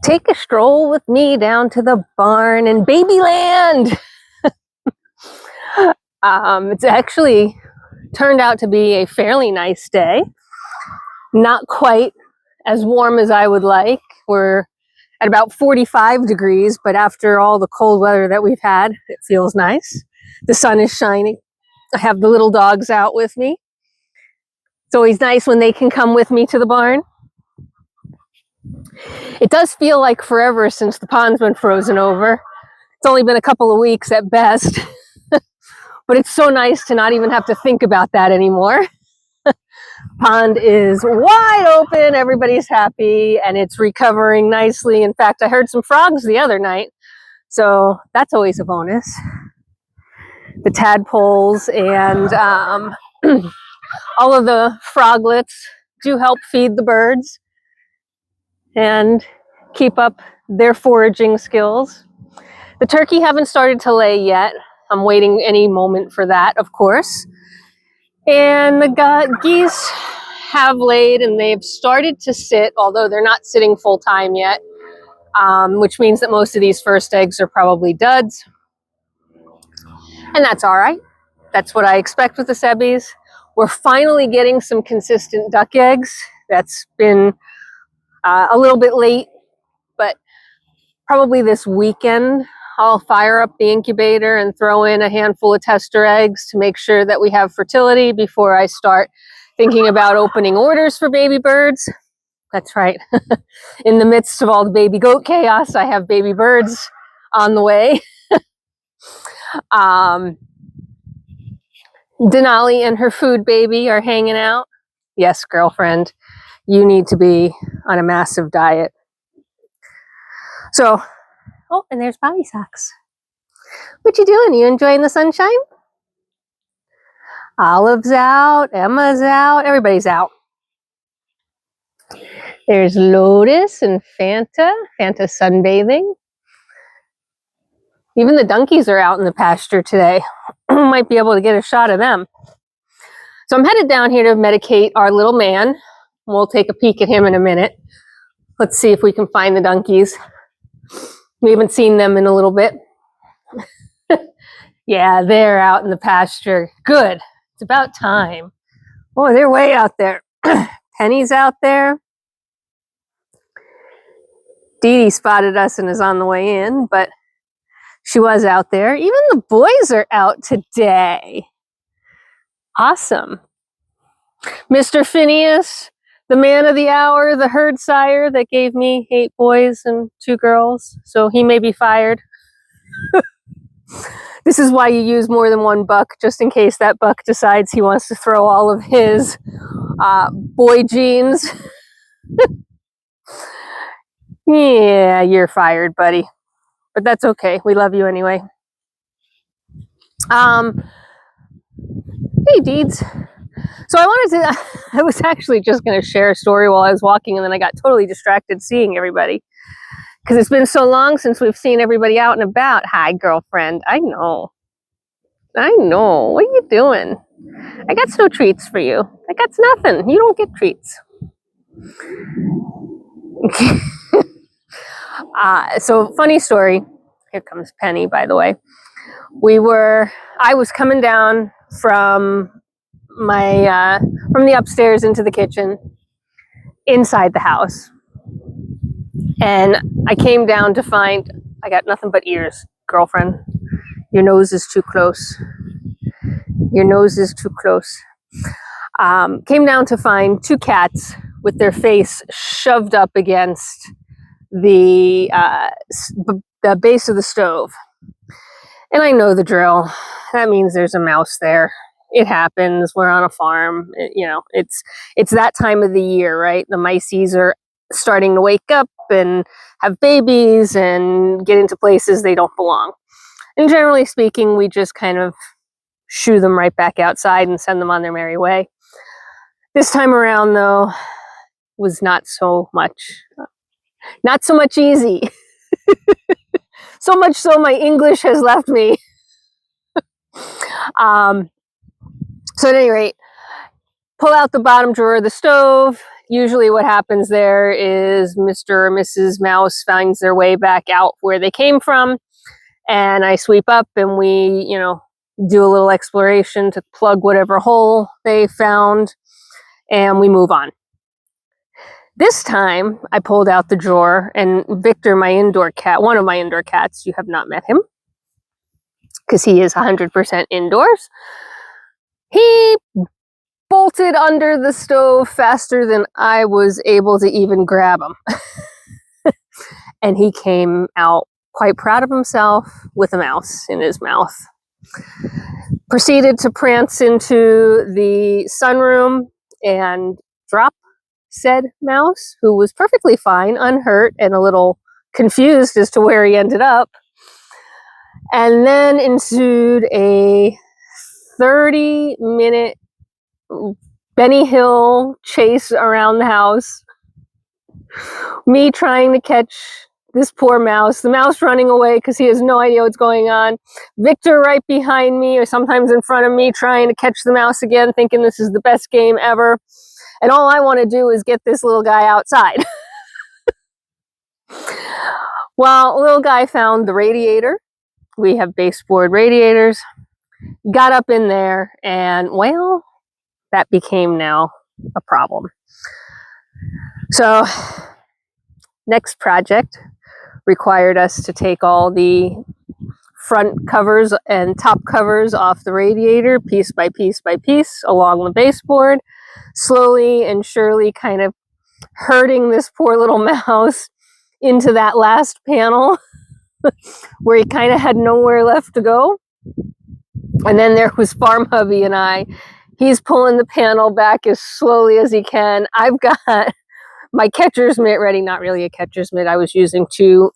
Take a stroll with me down to the barn in Babyland. It's actually turned out to be a fairly nice day. Not quite as warm as I would like. We're at about 45 degrees, but after all the cold weather that we've had, it feels nice. The sun is shining. I have the little dogs out with me. It's always nice when they can come with me to the barn. It does feel like forever since the pond's been frozen over. It's only been a couple of weeks at best, but it's so nice to not even have to think about that anymore. Pond is wide open, everybody's happy, and it's recovering nicely. In fact, I heard some frogs the other night, so that's always a bonus. The tadpoles and all of the froglets do help feed the birds and keep up their foraging skills. The turkey haven't started to lay yet. I'm waiting any moment for that, of course. And the geese have laid and they've started to sit, although they're not sitting full time yet, which means that most of these first eggs are probably duds. And that's all right. That's what I expect with the Sebbies. We're finally getting some consistent duck eggs. That's been a little bit late, but probably this weekend I'll fire up the incubator and throw in a handful of tester eggs to make sure that we have fertility before I start thinking about opening orders for baby birds. That's right. In the midst of all the baby goat chaos, I have baby birds on the way. Denali and her food baby are hanging out. Yes, girlfriend, you need to be on a massive diet. So, oh, and there's Bobby Socks. What you doing? You enjoying the sunshine? Olive's out, Emma's out, everybody's out. There's Lotus and Fanta sunbathing. Even the donkeys are out in the pasture today. Might be able to get a shot of them. So I'm headed down here to medicate our little man. We'll take a peek at him in a minute. Let's see if we can find the donkeys. We haven't seen them in a little bit. Yeah, they're out in the pasture. Good. It's about time. Oh, they're way out there. Penny's out there. Dee Dee spotted us and is on the way in, but she was out there. Even the boys are out today. Awesome. Mr. Phineas, the man of the hour, the herd sire that gave me 8 boys and 2 girls, so he may be fired. This is why you use more than one buck, just in case that buck decides he wants to throw all of his boy genes. Yeah, you're fired, buddy. But that's okay. We love you anyway. Hey, Deeds. So I was actually just going to share a story while I was walking, and then I got totally distracted seeing everybody. Because it's been so long since we've seen everybody out and about. Hi, girlfriend. I know. What are you doing? I got no treats for you. I got nothing. You don't get treats. So funny story. Here comes Penny, by the way. I was coming down from from the upstairs into the kitchen, inside the house. And I came down to find, I got nothing but ears, girlfriend. Your nose is too close. Your nose is too close. Came down to find 2 cats with their face shoved up against the base of the stove. And I know the drill. That means there's a mouse there. It happens. We're on a farm. It's that time of the year, right? The mices are starting to wake up and have babies and get into places they don't belong. And generally speaking, we just kind of shoo them right back outside and send them on their merry way. This time around, though, was not so much easy. So much so my English has left me. So at any rate, pull out the bottom drawer of the stove. Usually what happens there is Mr. or Mrs. Mouse finds their way back out where they came from, and I sweep up and we, do a little exploration to plug whatever hole they found, and we move on. This time I pulled out the drawer, and Victor, my indoor cat, one of my indoor cats, you have not met him because he is 100% indoors. He bolted under the stove faster than I was able to even grab him. And he came out quite proud of himself with a mouse in his mouth. Proceeded to prance into the sunroom and drop said mouse, who was perfectly fine, unhurt, and a little confused as to where he ended up. And then ensued a 30-minute Benny Hill chase around the house. Me trying to catch this poor mouse, the mouse running away because he has no idea what's going on. Victor right behind me or sometimes in front of me trying to catch the mouse again, thinking this is the best game ever. And all I want to do is get this little guy outside. Well, little guy found the radiator. We have baseboard radiators. Got up in there and, well, that became now a problem. So next project required us to take all the front covers and top covers off the radiator piece by piece by piece along the baseboard, slowly and surely kind of herding this poor little mouse into that last panel where he kind of had nowhere left to go. And then there was Farmhubby and I. He's pulling the panel back as slowly as he can. I've got my catcher's mitt ready. Not really a catcher's mitt. I was using two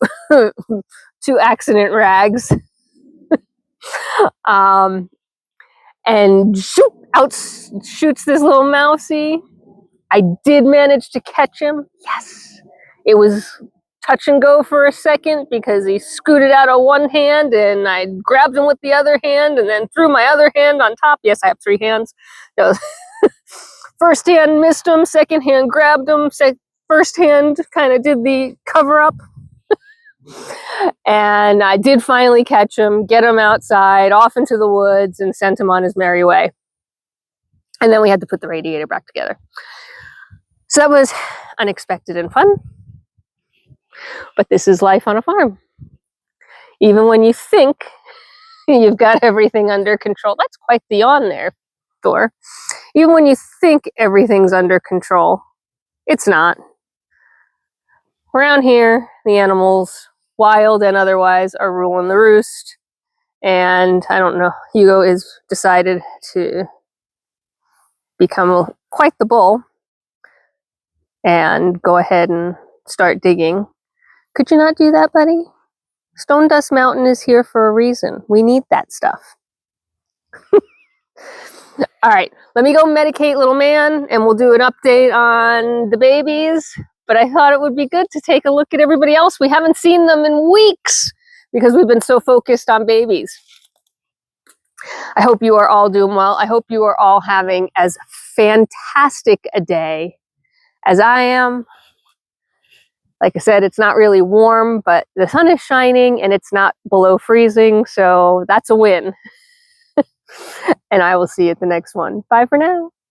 accident rags. And shoot, out shoots this little mousey. I did manage to catch him. Yes. It was touch and go for a second because he scooted out of one hand and I grabbed him with the other hand and then threw my other hand on top. Yes, I have 3 hands. First hand missed him, second hand grabbed him, first hand kind of did the cover up. And I did finally catch him, get him outside, off into the woods, and sent him on his merry way. And then we had to put the radiator back together. So that was unexpected and fun. But this is life on a farm. Even when you think you've got everything under control, that's quite the yawn there, Thor. Even when you think everything's under control, it's not. Around here, the animals, wild and otherwise, are ruling the roost. And I don't know, Hugo has decided to become quite the bull and go ahead and start digging. Could you not do that, buddy? Stone Dust Mountain is here for a reason. We need that stuff. All right, let me go medicate little man and we'll do an update on the babies. But I thought it would be good to take a look at everybody else. We haven't seen them in weeks because we've been so focused on babies. I hope you are all doing well. I hope you are all having as fantastic a day as I am. Like I said, it's not really warm, but the sun is shining and it's not below freezing, so that's a win. And I will see you at the next one. Bye for now.